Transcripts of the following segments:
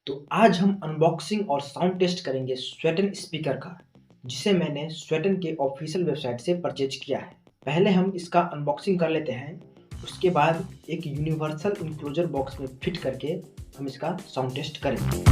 तो आज हम अनबॉक्सिंग और साउंड टेस्ट करेंगे स्वेटन स्पीकर का, जिसे मैंने स्वेटन के ऑफिशियल वेबसाइट से परचेज किया है। पहले हम इसका अनबॉक्सिंग कर लेते हैं, उसके बाद एक यूनिवर्सल इंक्लोजर बॉक्स में फिट करके हम इसका साउंड टेस्ट करेंगे।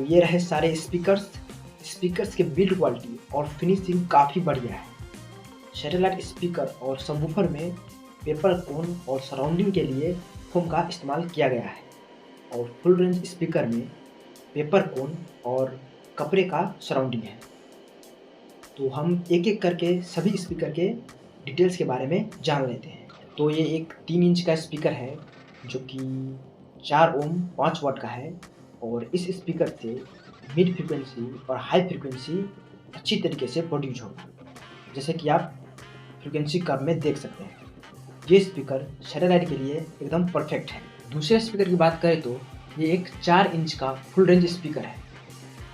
ये रहे सारे स्पीकर्स के बिल्ड क्वालिटी और फिनिशिंग काफ़ी बढ़िया है। सैटेलाइट स्पीकर और सबवूफर में पेपर कोन और सराउंडिंग के लिए फोम का इस्तेमाल किया गया है और फुल रेंज स्पीकर में पेपर कोन और कपड़े का सराउंडिंग है। तो हम एक एक करके सभी स्पीकर के डिटेल्स के बारे में जान लेते हैं। तो ये एक 3 इंच का स्पीकर है जो कि 4 ओम 5 वाट का है और इस स्पीकर से मिड फ्रीक्वेंसी और हाई फ्रीक्वेंसी अच्छी तरीके से प्रोड्यूस होगा, जैसे कि आप फ्रीक्वेंसी कर्व में देख सकते हैं। ये स्पीकर सैटेलाइट के लिए एकदम परफेक्ट है। दूसरे स्पीकर की बात करें तो ये एक 4 इंच का फुल रेंज स्पीकर है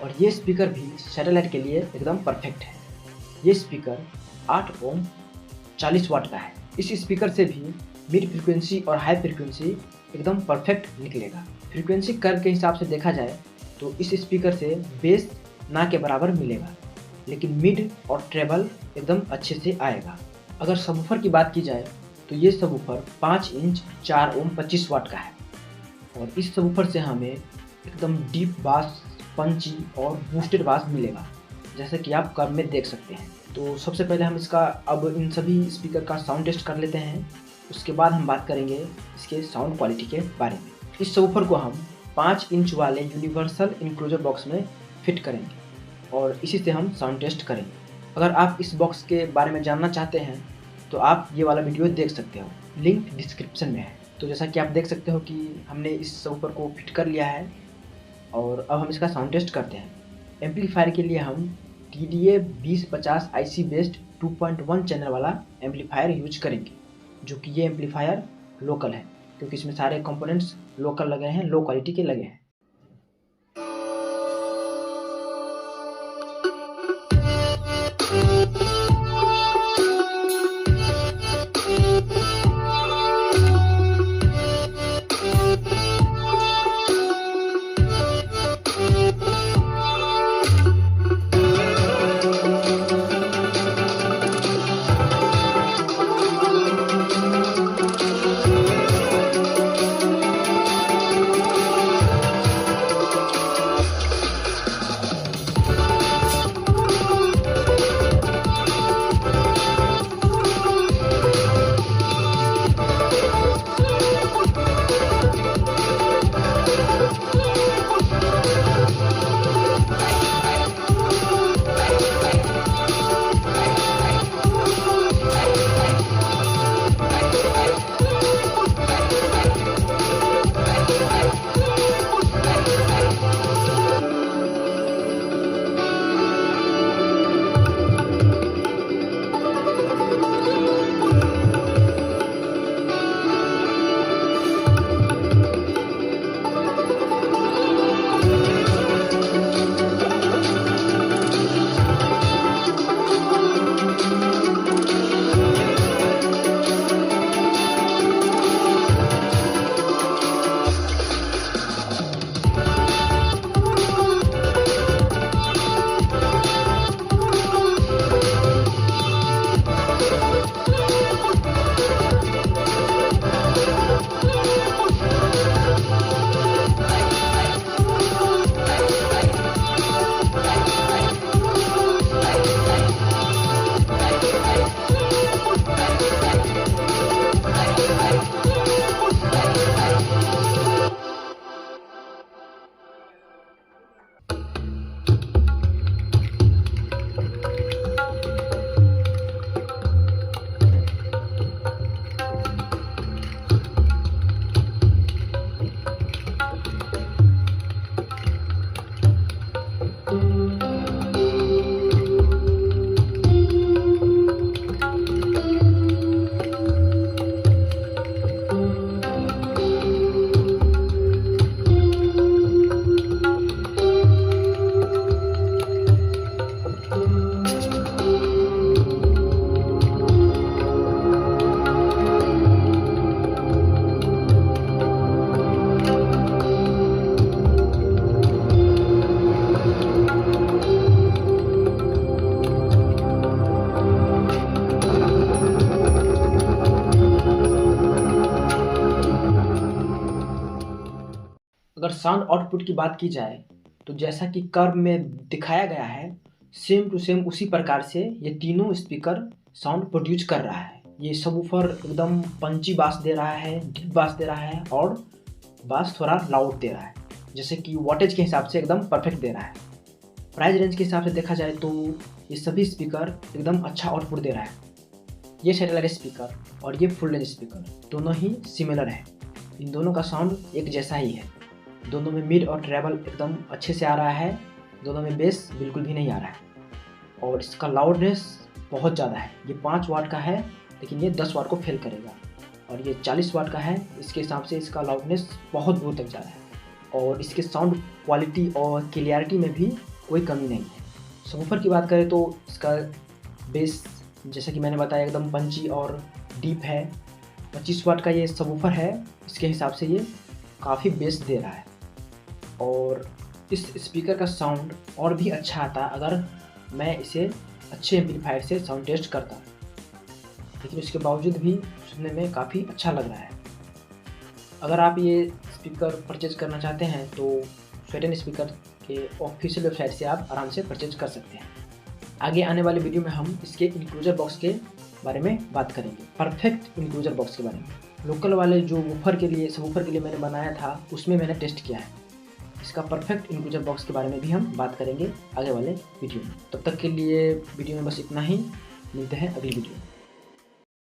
और ये स्पीकर भी सैटेलाइट के लिए एकदम परफेक्ट है। ये स्पीकर 8 ओम 40 वाट का है। इस स्पीकर से भी मिड फ्रीक्वेंसी और हाई फ्रीक्वेंसी एकदम परफेक्ट निकलेगा। फ्रीक्वेंसी कर्व के हिसाब से देखा जाए तो इस स्पीकर से बेस ना के बराबर मिलेगा, लेकिन मिड और ट्रेबल एकदम अच्छे से आएगा। अगर सबवूफर की बात की जाए तो ये सबवूफर 5 इंच 4 ओम 25 वाट का है और इस सबवूफर से हमें एकदम डीप बास, पंची और बूस्टेड बास मिलेगा, जैसे कि आप कर्व में देख सकते हैं। तो सबसे पहले हम इसका अब इन सभी स्पीकर का साउंड टेस्ट कर लेते हैं, उसके बाद हम बात करेंगे इसके साउंड क्वालिटी के बारे में। इस सबवूफर को हम 5 इंच वाले यूनिवर्सल इंक्लोजर बॉक्स में फिट करेंगे और इसी से हम साउंड टेस्ट करेंगे। अगर आप इस बॉक्स के बारे में जानना चाहते हैं तो आप ये वाला वीडियो देख सकते हो, लिंक डिस्क्रिप्शन में है। तो जैसा कि आप देख सकते हो कि हमने इस सबवूफर को फिट कर लिया है और अब हम इसका साउंड टेस्ट करते हैं। एम्पलीफायर के लिए हम TDA 2050 IC बेस्ड 2.1 चैनल वाला एम्पलीफायर यूज करेंगे, जो कि ये एम्पलीफायर लोकल है क्योंकि इसमें सारे कंपोनेंट्स लोकल लगे हैं, लो क्वालिटी के लगे हैं। अगर साउंड आउटपुट की बात की जाए तो जैसा कि कर्व में दिखाया गया है, सेम टू सेम उसी प्रकार से ये तीनों स्पीकर साउंड प्रोड्यूस कर रहा है। ये सबवूफर एकदम पंची बास दे रहा है, डीप बास दे रहा है और बास थोड़ा लाउड दे रहा है, जैसे कि वॉटेज के हिसाब से एकदम परफेक्ट दे रहा है। प्राइस रेंज के हिसाब से देखा जाए तो ये सभी स्पीकर एकदम अच्छा आउटपुट दे रहा है। ये सैटेलाइट स्पीकर और ये फुल रेंज स्पीकर दोनों ही सिमिलर है। इन दोनों का साउंड एक जैसा ही है। दोनों में मिड और ट्रेबल एकदम अच्छे से आ रहा है, दोनों में बेस बिल्कुल भी नहीं आ रहा है और इसका लाउडनेस बहुत ज़्यादा है। ये 5 वाट का है लेकिन ये 10 वाट को फेल करेगा और ये 40 वाट का है। इसके हिसाब से इसका लाउडनेस बहुत दूर तक जा रहा है और इसके साउंड क्वालिटी और क्लियरिटी में भी कोई कमी नहीं है। सबवूफर की बात करें तो इसका बेस जैसा कि मैंने बताया एकदम पंची और डीप है। 25 वाट का ये सबवूफर है, इसके हिसाब से ये काफ़ी बेस दे रहा है और इस स्पीकर का साउंड और भी अच्छा आता अगर मैं इसे अच्छे एम्पलीफायर से साउंड टेस्ट करता, लेकिन इसके बावजूद भी सुनने में काफ़ी अच्छा लग रहा है। अगर आप ये स्पीकर परचेज करना चाहते हैं तो स्वेडन स्पीकर के ऑफिशियल वेबसाइट से आप आराम से परचेज कर सकते हैं। आगे आने वाले वीडियो में हम इसके इंक्लूजर बॉक्स के बारे में बात करेंगे, परफेक्ट इंक्लूजर बॉक्स के बारे में। लोकल वाले जो वूफर के लिए सबवूफर के लिए मैंने बनाया था उसमें मैंने टेस्ट किया है। इसका परफेक्ट इंक्लूजर बॉक्स के बारे में भी हम बात करेंगे आगे वाले वीडियो में। तब तक के लिए वीडियो में बस इतना ही, मिलते हैं अगली वीडियो में।